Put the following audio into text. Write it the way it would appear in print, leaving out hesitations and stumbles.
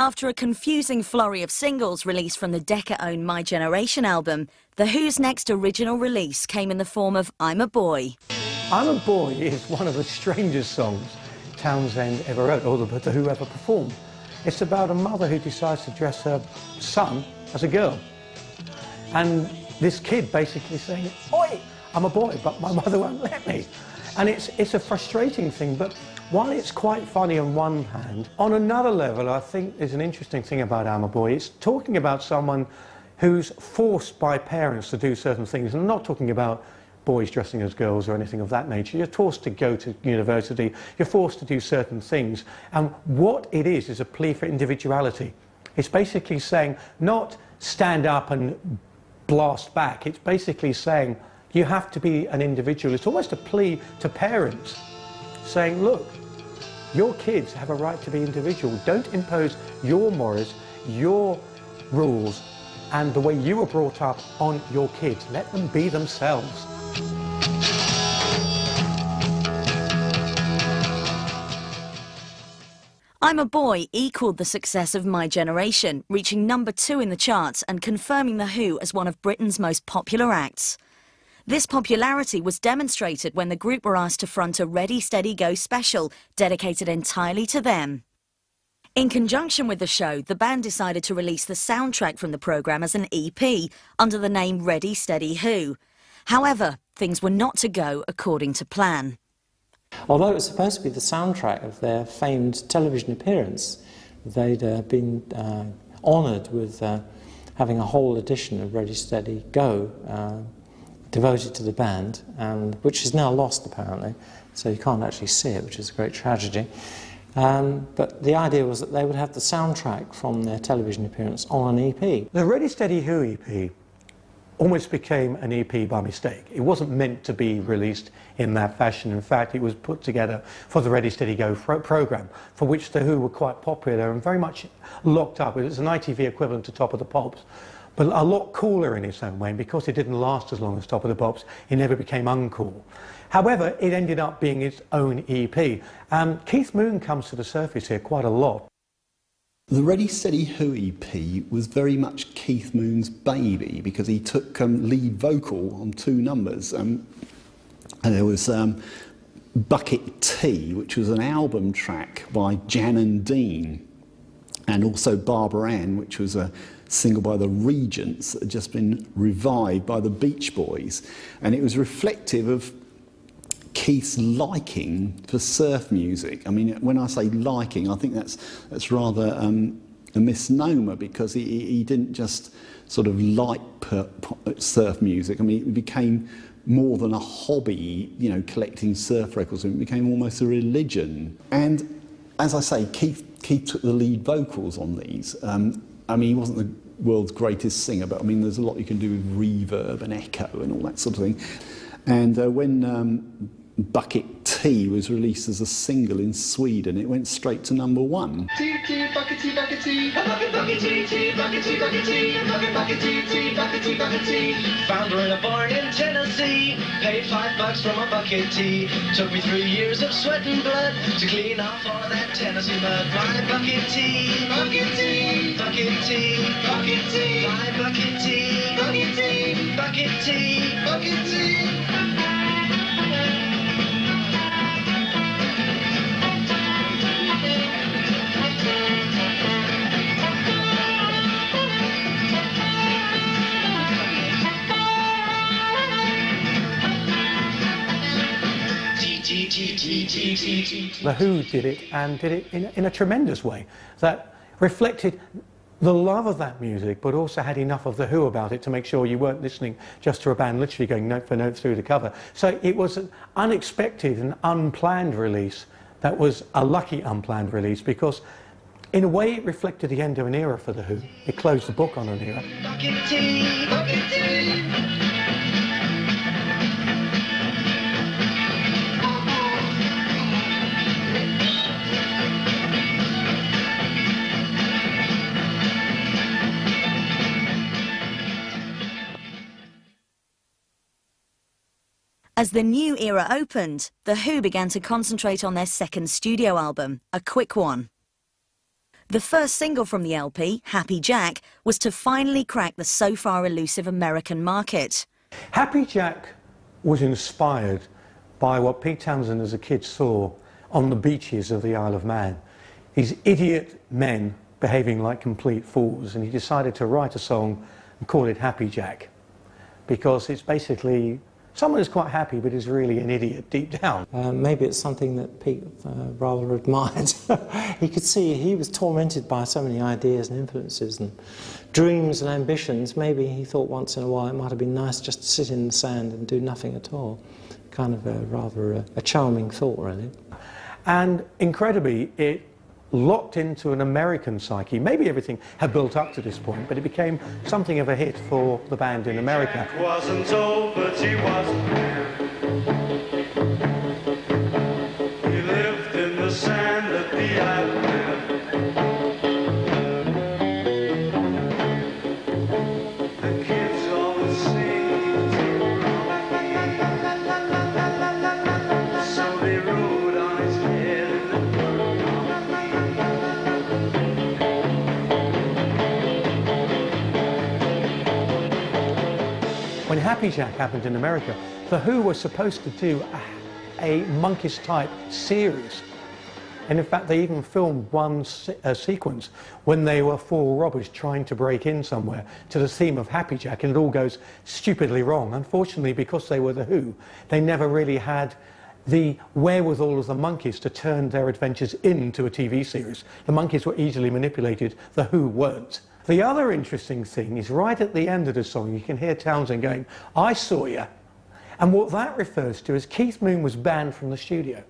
After a confusing flurry of singles released from the Decca-owned My Generation album, The Who's next original release came in the form of I'm a Boy. I'm a Boy is one of the strangest songs Townsend ever wrote, or the Who ever performed. It's about a mother who decides to dress her son as a girl. And this kid basically saying, "Oi, I'm a boy, but my mother won't let me." And it's a frustrating thing, but while it's quite funny on one hand, on another level, I think there's an interesting thing about I'm a Boy. It's talking about someone who's forced by parents to do certain things. And I'm not talking about boys dressing as girls or anything of that nature. You're forced to go to university, you're forced to do certain things. And what it is a plea for individuality. It's basically saying, not stand up and blast back. It's basically saying, you have to be an individual. It's almost a plea to parents, saying, look, your kids have a right to be individual. Don't impose your morals, your rules, and the way you were brought up on your kids. Let them be themselves. I'm a Boy equalled the success of My Generation, reaching #2 in the charts and confirming The Who as one of Britain's most popular acts. This popularity was demonstrated when the group were asked to front a Ready, Steady, Go special dedicated entirely to them. In conjunction with the show, the band decided to release the soundtrack from the programme as an EP under the name Ready, Steady, Who. However, things were not to go according to plan. Although it was supposed to be the soundtrack of their famed television appearance, they'd been honoured with having a whole edition of Ready, Steady, Go devoted to the band, which is now lost apparently, so you can't actually see it, which is a great tragedy. But the idea was that they would have the soundtrack from their television appearance on an EP. The Ready, Steady, Who EP almost became an EP by mistake. It wasn't meant to be released in that fashion. In fact, it was put together for the Ready, Steady, Go programme, for which The Who were quite popular and very much locked up. It was an ITV equivalent to Top of the Pops, but a lot cooler in its own way, and because it didn't last as long as Top of the Pops, it never became uncool. However, it ended up being its own EP. Keith Moon comes to the surface here quite a lot. The Ready, Steady, Who EP was very much Keith Moon's baby because he took lead vocal on 2 numbers. And there was Bucket Tea, which was an album track by Jan and Dean, and also Barbara Ann, which was a single by the Regents that had just been revived by the Beach Boys. And it was reflective of Keith's liking for surf music. I mean, when I say liking, I think that's rather a misnomer, because he didn't just sort of like surf music. I mean, it became more than a hobby, you know, collecting surf records. It became almost a religion. And as I say, Keith took the lead vocals on these. I mean, he wasn't the world's greatest singer, but I mean, there's a lot you can do with reverb and echo and all that sort of thing. And when Bucket Tea was released as a single in Sweden, it went straight to #1. Tea, tea, bucket tea, bucket tea, bucket tea, tea, bucket tea, bucket tea, bucket tea, tea, bucket tea, bucket tea. Found her in a barn in Tennessee, paid $5 for my bucket tea. Took me 3 years of sweat and blood to clean off all that Tennessee mud. My bucket tea, bucket tea, bucket tea, bucket tea, my bucket tea, bucket tea, bucket tea, bucket tea. The Who did it, and did it in a tremendous way that reflected the love of that music, but also had enough of The Who about it to make sure you weren't listening just to a band literally going note for note through the cover. So it was an unexpected and unplanned release that was a lucky unplanned release, because in a way it reflected the end of an era for The Who. It closed the book on an era. Bucket tea, bucket tea. As the new era opened, The Who began to concentrate on their second studio album, a quick one. The first single from the LP, Happy Jack, was to finally crack the so far elusive American market. Happy Jack was inspired by what Pete Townsend as a kid saw on the beaches of the Isle of Man. These idiot men behaving like complete fools, and he decided to write a song and call it Happy Jack, because it's basically someone who's quite happy but is really an idiot deep down. Maybe it's something that Pete rather admired. He could see he was tormented by so many ideas and influences and dreams and ambitions. Maybe he thought once in a while it might have been nice just to sit in the sand and do nothing at all. Kind of rather a charming thought, really. And incredibly, it locked into an American psyche. Maybe everything had built up to this point, but it became something of a hit for the band in America. Jack wasn't old, but he wasn't new. He lived in the sand at the Isle of Man. The kids always sing, so they rode on his head in the When Happy Jack happened in America, The Who were supposed to do a monkish-type series. And in fact, they even filmed one sequence when they were four robbers trying to break in somewhere to the theme of Happy Jack, and it all goes stupidly wrong. Unfortunately, because they were The Who, they never really had the wherewithal of the monkeys to turn their adventures into a TV series. The monkeys were easily manipulated, The Who weren't. The other interesting thing is right at the end of the song, you can hear Townsend going, "I saw ya." And what that refers to is Keith Moon was banned from the studio.